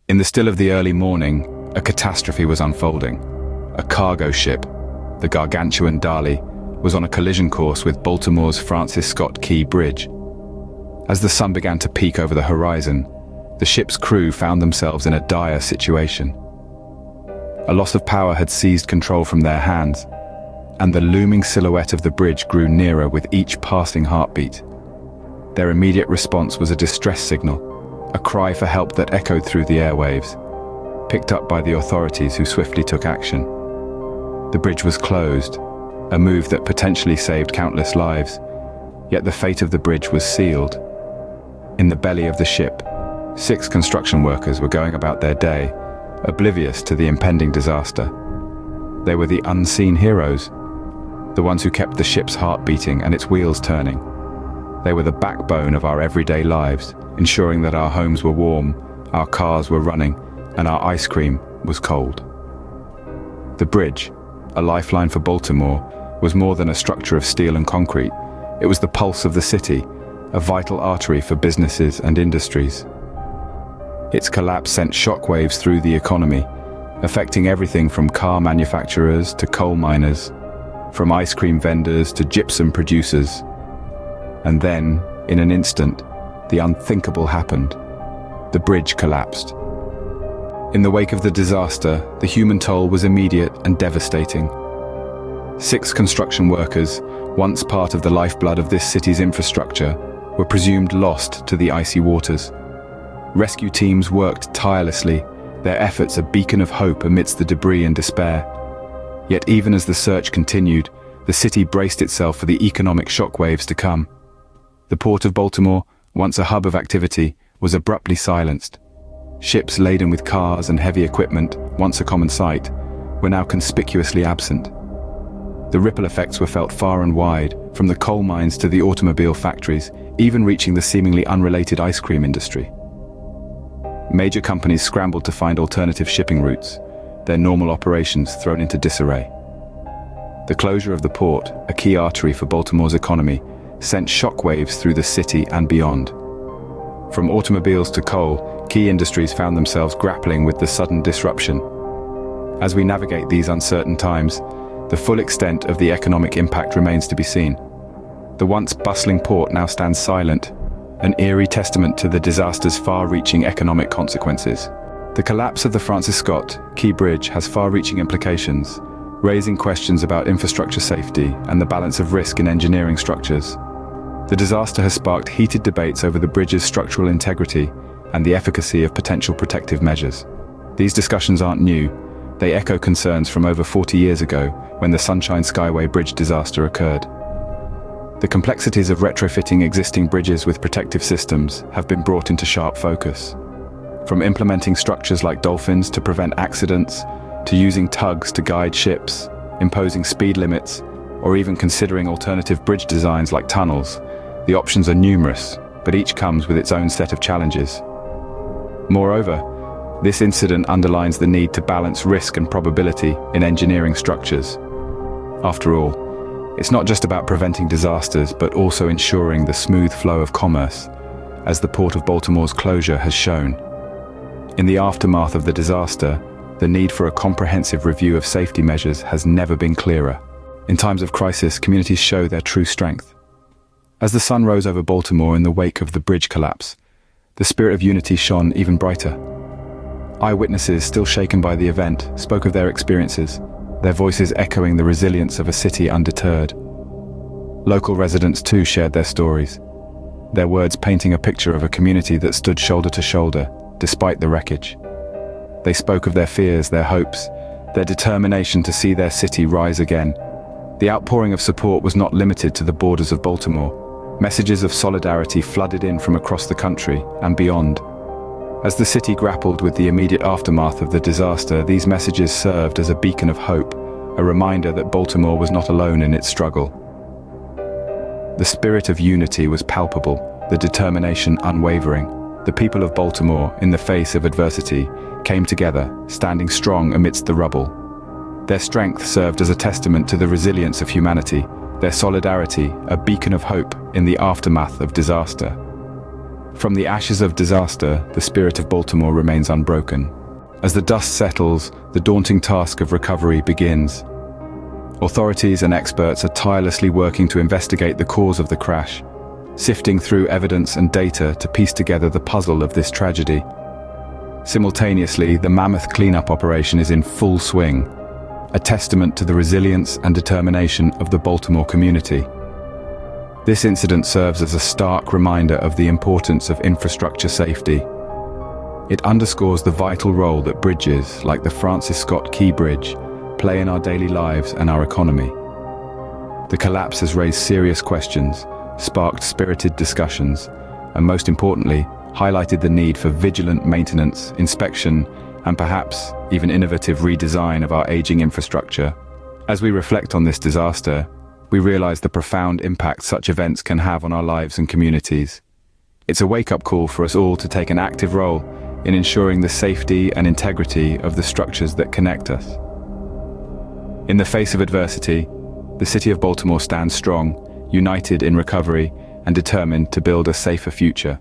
In the still of the early morning, a catastrophe was unfolding. A cargo ship, the gargantuan Dali, was on a collision course with Baltimore's Francis Scott Key Bridge. As the sun began to peak over the horizon, the ship's crew found themselves in a dire situation. A loss of power had seized control from their hands, and the looming silhouette of the bridge grew nearer with each passing heartbeat. Their immediate response was a distress signal, a cry for help that echoed through the airwaves, picked up by the authorities who swiftly took action. The bridge was closed, a move that potentially saved countless lives, yet the fate of the bridge was sealed. In the belly of the ship, 6 construction workers were going about their day, oblivious to the impending disaster. They were the unseen heroes, the ones who kept the ship's heart beating and its wheels turning. They were the backbone of our everyday lives, ensuring that our homes were warm, our cars were running, and our ice cream was cold. The bridge, a lifeline for Baltimore, was more than a structure of steel and concrete. It was the pulse of the city, a vital artery for businesses and industries. Its collapse sent shockwaves through the economy, affecting everything from car manufacturers to coal miners, from ice cream vendors to gypsum producers. And then, in an instant, the unthinkable happened. The bridge collapsed. In the wake of the disaster, the human toll was immediate and devastating. 6 construction workers, once part of the lifeblood of this city's infrastructure, were presumed lost to the icy waters. Rescue teams worked tirelessly, their efforts a beacon of hope amidst the debris and despair. Yet even as the search continued, the city braced itself for the economic shockwaves to come. The Port of Baltimore, once a hub of activity, was abruptly silenced. Ships laden with cars and heavy equipment, once a common sight, were now conspicuously absent. The ripple effects were felt far and wide, from the coal mines to the automobile factories, even reaching the seemingly unrelated ice cream industry. Major companies scrambled to find alternative shipping routes, their normal operations thrown into disarray. The closure of the port, a key artery for Baltimore's economy, sent shockwaves through the city and beyond. From automobiles to coal, key industries found themselves grappling with the sudden disruption. As we navigate these uncertain times, the full extent of the economic impact remains to be seen. The once bustling port now stands silent, an eerie testament to the disaster's far-reaching economic consequences. The collapse of the Francis Scott Key Bridge has far-reaching implications, raising questions about infrastructure safety and the balance of risk in engineering structures. The disaster has sparked heated debates over the bridge's structural integrity and the efficacy of potential protective measures. These discussions aren't new. They echo concerns from over 40 years ago when the Sunshine Skyway Bridge disaster occurred. The complexities of retrofitting existing bridges with protective systems have been brought into sharp focus. From implementing structures like dolphins to prevent accidents, to using tugs to guide ships, imposing speed limits, or even considering alternative bridge designs like tunnels, the options are numerous, but each comes with its own set of challenges. Moreover, this incident underlines the need to balance risk and probability in engineering structures. After all, it's not just about preventing disasters, but also ensuring the smooth flow of commerce, as the Port of Baltimore's closure has shown. In the aftermath of the disaster, the need for a comprehensive review of safety measures has never been clearer. In times of crisis, communities show their true strength. As the sun rose over Baltimore in the wake of the bridge collapse, the spirit of unity shone even brighter. Eyewitnesses, still shaken by the event, spoke of their experiences, their voices echoing the resilience of a city undeterred. Local residents too shared their stories, their words painting a picture of a community that stood shoulder to shoulder, despite the wreckage. They spoke of their fears, their hopes, their determination to see their city rise again. The outpouring of support was not limited to the borders of Baltimore. Messages of solidarity flooded in from across the country and beyond. As the city grappled with the immediate aftermath of the disaster, these messages served as a beacon of hope, a reminder that Baltimore was not alone in its struggle. The spirit of unity was palpable, the determination unwavering. The people of Baltimore, in the face of adversity, came together, standing strong amidst the rubble. Their strength served as a testament to the resilience of humanity, their solidarity a beacon of hope in the aftermath of disaster. From the ashes of disaster, the spirit of Baltimore remains unbroken. As the dust settles, the daunting task of recovery begins. Authorities and experts are tirelessly working to investigate the cause of the crash, sifting through evidence and data to piece together the puzzle of this tragedy. Simultaneously, the mammoth cleanup operation is in full swing, a testament to the resilience and determination of the Baltimore community. This incident serves as a stark reminder of the importance of infrastructure safety. It underscores the vital role that bridges, like the Francis Scott Key Bridge, play in our daily lives and our economy. The collapse has raised serious questions, sparked spirited discussions, and most importantly, highlighted the need for vigilant maintenance, inspection, and perhaps even innovative redesign of our aging infrastructure. As we reflect on this disaster, we realize the profound impact such events can have on our lives and communities. It's a wake-up call for us all to take an active role in ensuring the safety and integrity of the structures that connect us. In the face of adversity, the city of Baltimore stands strong, united in recovery, and determined to build a safer future.